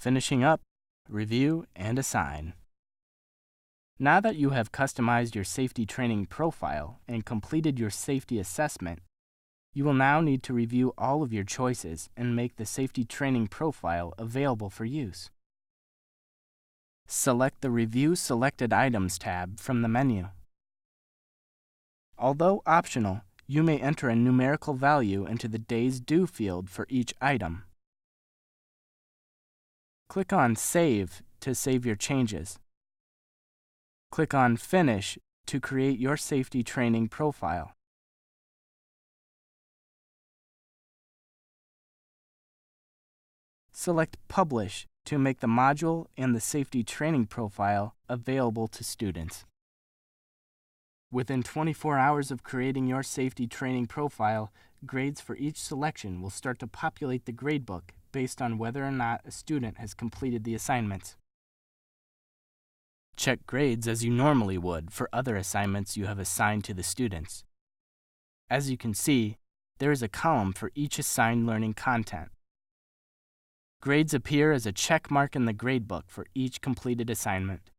finishing up, review, and assign. Now that you have customized your safety training profile and completed your safety assessment, you will now need to review all of your choices and make the safety training profile available for use. Select the Review Selected Items tab from the menu. Although optional, you may enter a numerical value into the Days Due field for each item. Click on Save to save your changes. Click on Finish to create your safety training profile. Select Publish to make the module and the safety training profile available to students. Within 24 hours of creating your safety training profile, grades for each selection will start to populate the gradebook based on whether or not a student has completed the assignments. Check grades as you normally would for other assignments you have assigned to the students. As you can see, there is a column for each assigned learning content. Grades appear as a check mark in the gradebook for each completed assignment.